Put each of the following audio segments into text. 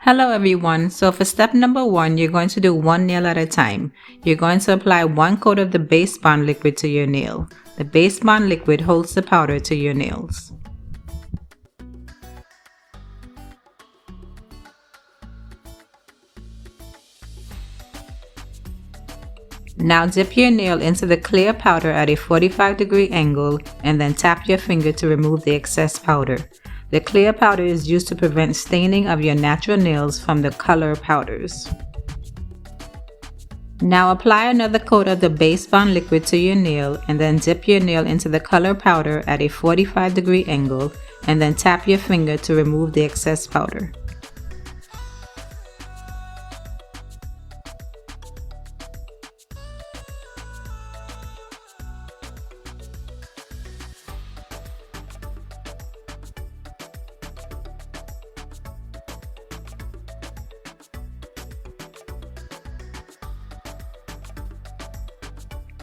Hello everyone. So for step number 1, you're going to do one nail at a time. You're going to apply one coat of the base bond liquid to your nail. The base bond liquid holds the powder to your nails. Now dip your nail into the clear powder at a 45-degree angle and then tap your finger to remove the excess powder. The clear powder is used to prevent staining of your natural nails from the color powders. Now apply another coat of the base bond liquid to your nail and then dip your nail into the color powder at a 45-degree angle and then tap your finger to remove the excess powder.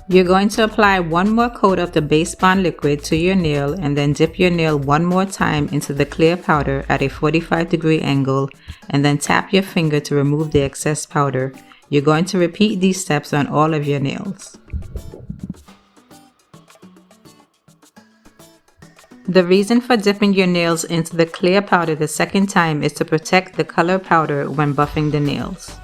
You're going to apply one more coat of the base bond liquid to your nail and then dip your nail one more time into the clear powder at a 45-degree angle and then tap your finger to remove the excess powder. You're going to repeat these steps on all of your nails. The reason for dipping your nails into the clear powder the second time is to protect the color powder when buffing the nails.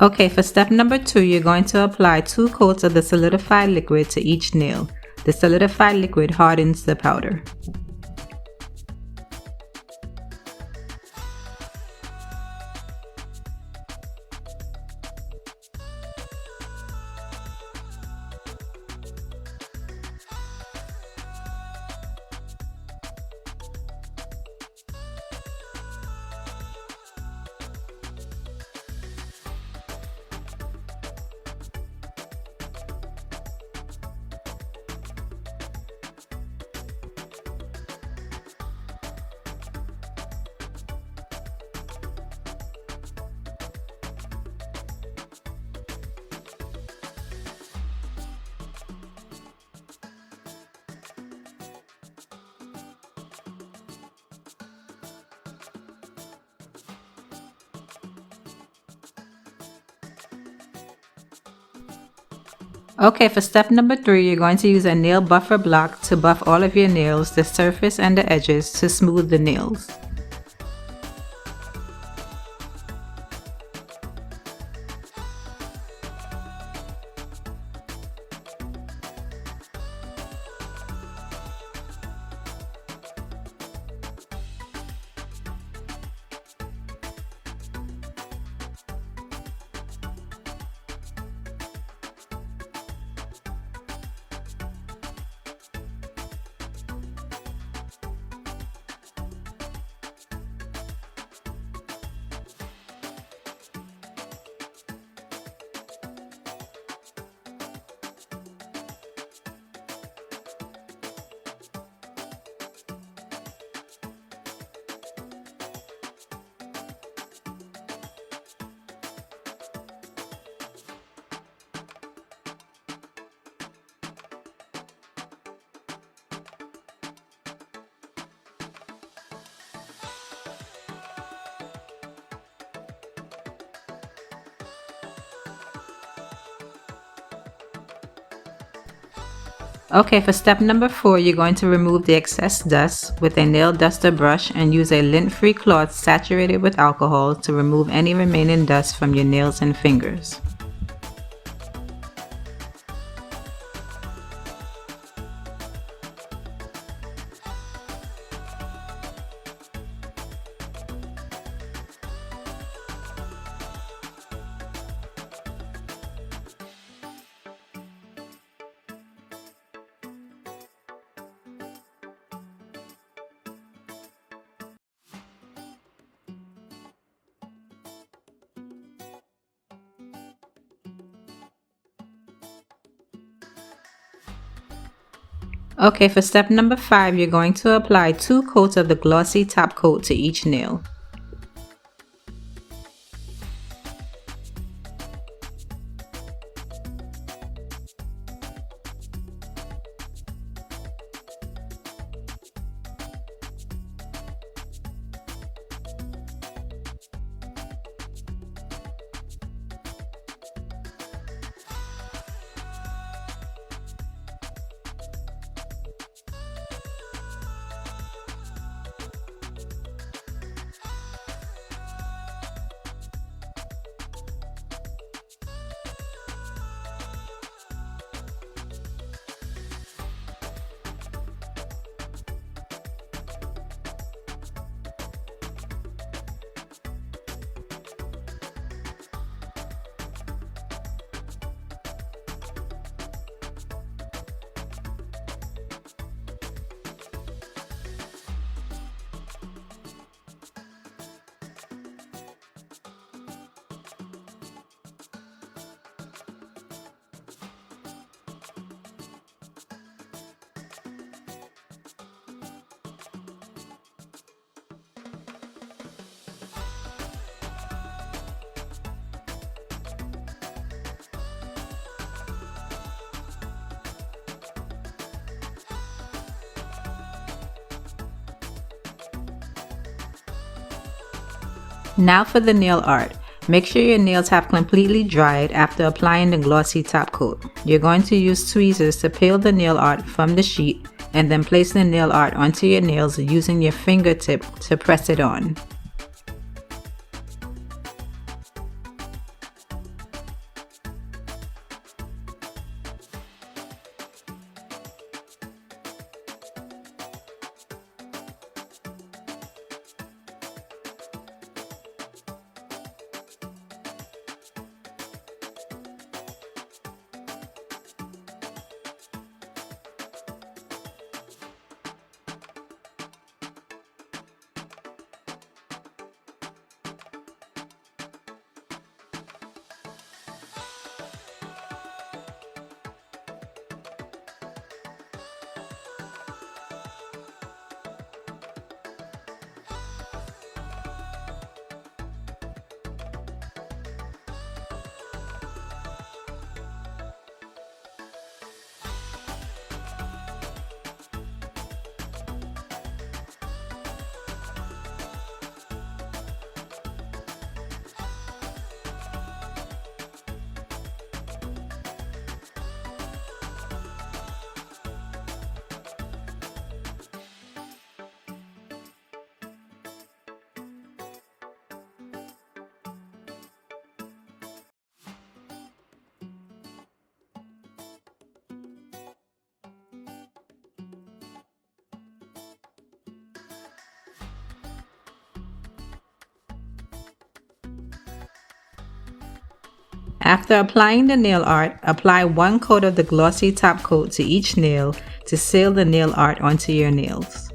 Okay, for step number 2, you're going to apply 2 coats of the solidified liquid to each nail. The solidified liquid hardens the powder. Okay, for step number 3, you're going to use a nail buffer block to buff all of your nails, the surface and the edges, to smooth the nails. Okay, for step number 4, you're going to remove the excess dust with a nail duster brush and use a lint-free cloth saturated with alcohol to remove any remaining dust from your nails and fingers. Okay, for step number 5, you're going to apply 2 coats of the glossy top coat to each nail. Now for the nail art. Make sure your nails have completely dried after applying the glossy top coat. You're going to use tweezers to peel the nail art from the sheet and then place the nail art onto your nails using your fingertip to press it on. After applying the nail art, apply 1 coat of the glossy top coat to each nail to seal the nail art onto your nails.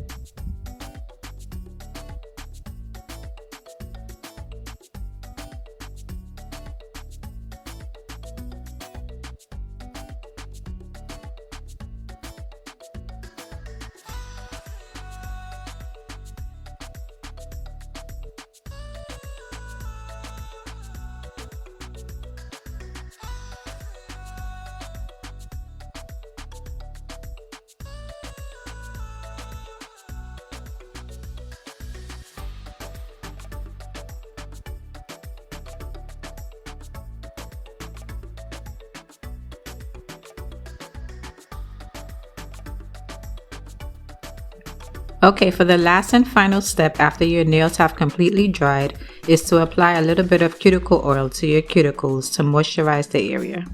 Okay, for the last and final step after your nails have completely dried is to apply a little bit of cuticle oil to your cuticles to moisturize the area.